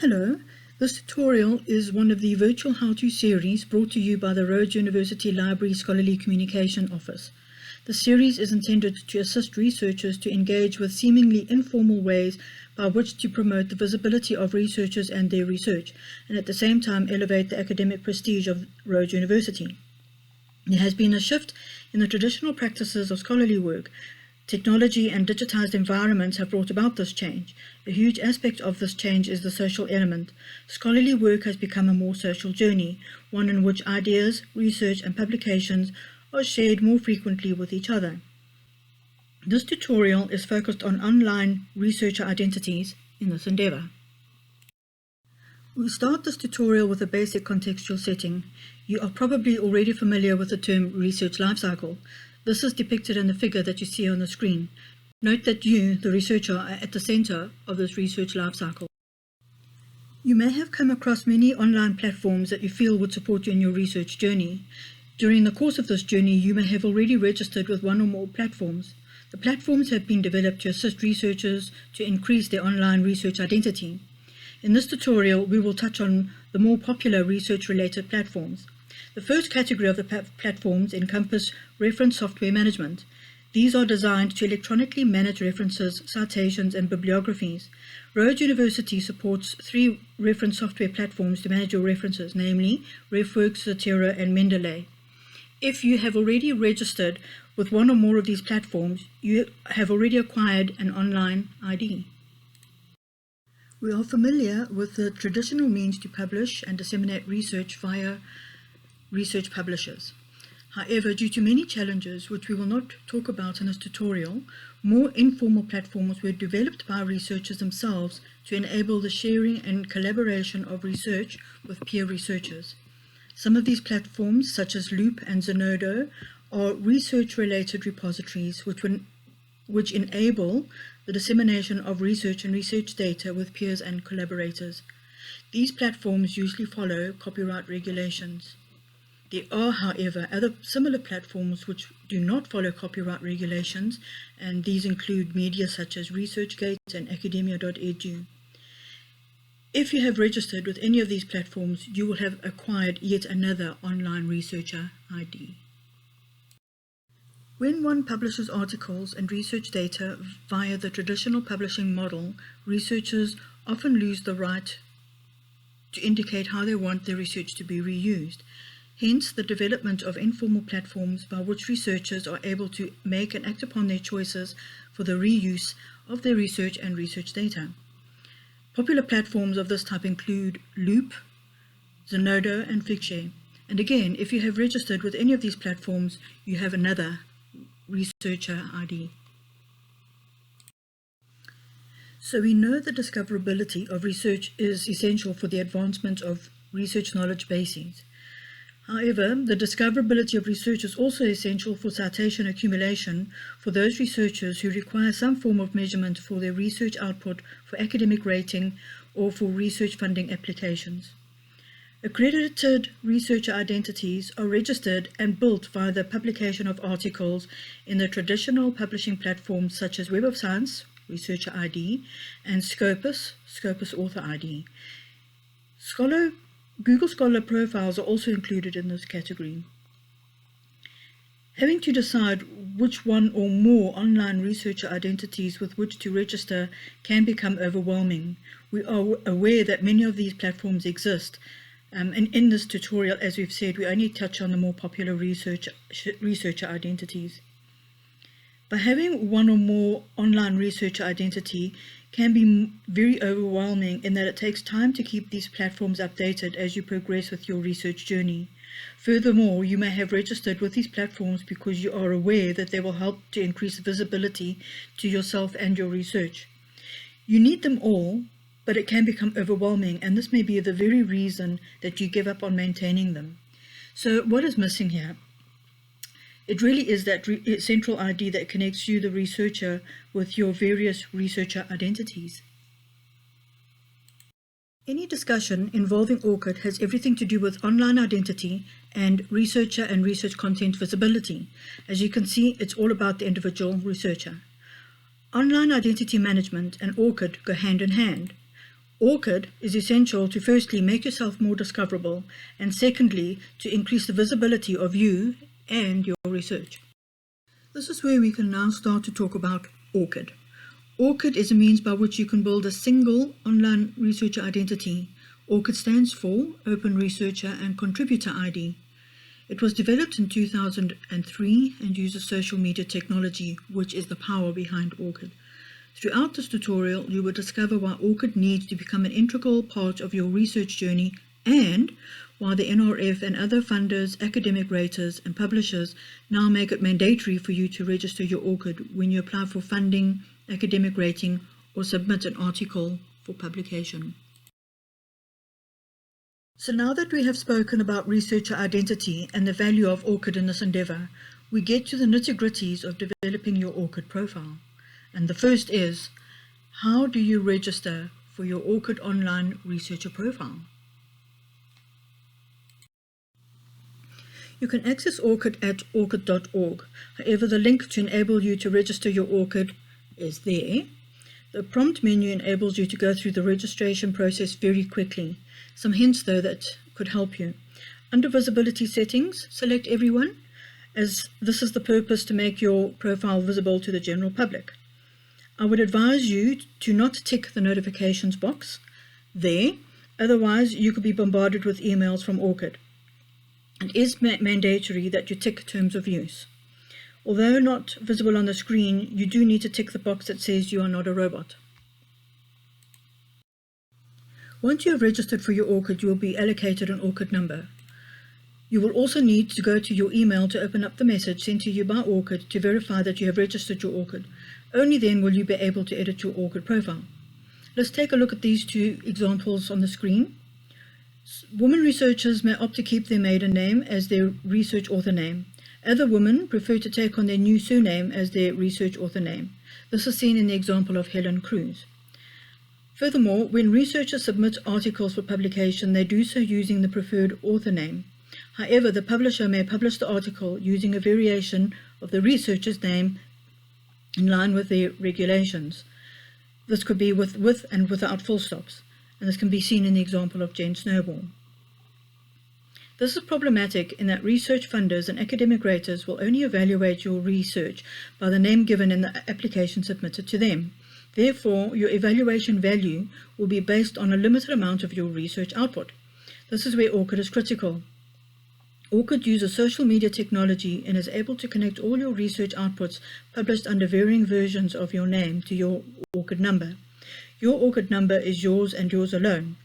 Hello, this tutorial is one of the virtual how-to series brought to you by the Rhodes University Library Scholarly Communication Office. The series is intended to assist researchers to engage with seemingly informal ways by which to promote the visibility of researchers and their research, and at the same time elevate the academic prestige of Rhodes University. There has been a shift in the traditional practices of scholarly work. Technology and digitized environments have brought about this change. A huge aspect of this change is the social element. Scholarly work has become a more social journey, one in which ideas, research, and publications are shared more frequently with each other. This tutorial is focused on online researcher identities in this endeavor. We start this tutorial with a basic contextual setting. You are probably already familiar with the term research lifecycle. This is depicted in the figure that you see on the screen. Note that you, the researcher, are at the center of this research lifecycle. You may have come across many online platforms that you feel would support you in your research journey. During the course of this journey, you may have already registered with one or more platforms. The platforms have been developed to assist researchers to increase their online research identity. In this tutorial, we will touch on the more popular research-related platforms. The first category of the platforms encompass reference software management. These are designed to electronically manage references, citations, and bibliographies. Rhodes University supports 3 reference software platforms to manage your references, namely RefWorks, Zotero, and Mendeley. If you have already registered with one or more of these platforms, you have already acquired an online ID. We are familiar with the traditional means to publish and disseminate research via research publishers. However, due to many challenges, which we will not talk about in this tutorial, more informal platforms were developed by researchers themselves to enable the sharing and collaboration of research with peer researchers. Some of these platforms, such as Loop and Zenodo, are research-related repositories which enable the dissemination of research and research data with peers and collaborators. These platforms usually follow copyright regulations. There are, however, other similar platforms which do not follow copyright regulations, and these include media such as ResearchGate and academia.edu. If you have registered with any of these platforms, you will have acquired yet another online researcher ID. When one publishes articles and research data via the traditional publishing model, researchers often lose the right to indicate how they want their research to be reused. Hence, the development of informal platforms by which researchers are able to make and act upon their choices for the reuse of their research and research data. Popular platforms of this type include Loop, Zenodo, and Figshare. And again, if you have registered with any of these platforms, you have another researcher ID. So we know the discoverability of research is essential for the advancement of research knowledge bases. However, the discoverability of research is also essential for citation accumulation for those researchers who require some form of measurement for their research output for academic rating or for research funding applications. Accredited researcher identities are registered and built via the publication of articles in the traditional publishing platforms such as Web of Science, Researcher ID, and Scopus, Scopus Author ID. Google Scholar profiles are also included in this category. Having to decide which one or more online researcher identities with which to register can become overwhelming. We are aware that many of these platforms exist, and in this tutorial, as we've said, we only touch on the more popular researcher identities. By having one or more online researcher identity can be very overwhelming in that it takes time to keep these platforms updated as you progress with your research journey. Furthermore, you may have registered with these platforms because you are aware that they will help to increase visibility to yourself and your research. You need them all, but it can become overwhelming, and this may be the very reason that you give up on maintaining them. So what is missing here? It really is that central ID that connects you, the researcher, with your various researcher identities. Any discussion involving ORCID has everything to do with online identity and researcher and research content visibility. As you can see, it's all about the individual researcher. Online identity management and ORCID go hand in hand. ORCID is essential to firstly make yourself more discoverable, and secondly to increase the visibility of you and your research. This is where we can now start to talk about ORCID. ORCID is a means by which you can build a single online researcher identity. ORCID stands for Open Researcher and Contributor ID. It was developed in 2003 and uses social media technology, which is the power behind ORCID. Throughout this tutorial, you will discover why ORCID needs to become an integral part of your research journey and why the NRF and other funders, academic raters and publishers now make it mandatory for you to register your ORCID when you apply for funding, academic rating, or submit an article for publication. So now that we have spoken about researcher identity and the value of ORCID in this endeavor, we get to the nitty-gritties of developing your ORCID profile. And the first is, how do you register for your ORCID online researcher profile? You can access ORCID at orcid.org. However, the link to enable you to register your ORCID is there. The prompt menu enables you to go through the registration process very quickly. Some hints though that could help you. Under visibility settings, select everyone, as this is the purpose to make your profile visible to the general public. I would advise you to not tick the notifications box there, otherwise you could be bombarded with emails from ORCID. It is mandatory that you tick terms of use. Although not visible on the screen, you do need to tick the box that says you are not a robot. Once you have registered for your ORCID, you will be allocated an ORCID number. You will also need to go to your email to open up the message sent to you by ORCID to verify that you have registered your ORCID. Only then will you be able to edit your ORCID profile. Let's take a look at these two examples on the screen. Women researchers may opt to keep their maiden name as their research author name. Other women prefer to take on their new surname as their research author name. This is seen in the example of Helen Cruz. Furthermore, when researchers submit articles for publication, they do so using the preferred author name. However, the publisher may publish the article using a variation of the researcher's name in line with their regulations. This could be with and without full stops, and this can be seen in the example of Jane Snowball. This is problematic in that research funders and academic raters will only evaluate your research by the name given in the application submitted to them. Therefore, your evaluation value will be based on a limited amount of your research output. This is where ORCID is critical. ORCID uses social media technology and is able to connect all your research outputs published under varying versions of your name to your ORCID number. Your ORCID number is yours and yours alone.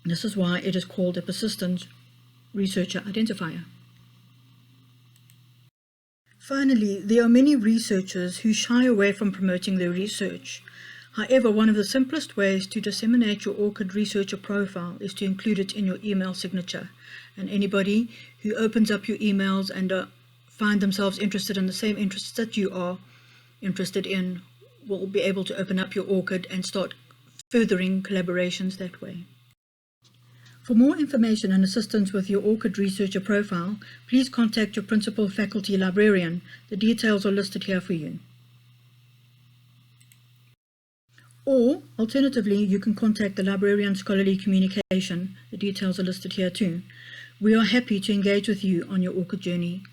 This is why it is called a persistent researcher identifier. Finally, there are many researchers who shy away from promoting their research. However, one of the simplest ways to disseminate your ORCID researcher profile is to include it in your email signature. And anybody who opens up your emails and find themselves interested in the same interests that you are interested in will be able to open up your ORCID and start furthering collaborations that way. For more information and assistance with your ORCID researcher profile, please contact your principal faculty librarian. The details are listed here for you. Or, alternatively, you can contact the Librarian Scholarly Communication. The details are listed here too. We are happy to engage with you on your ORCID journey.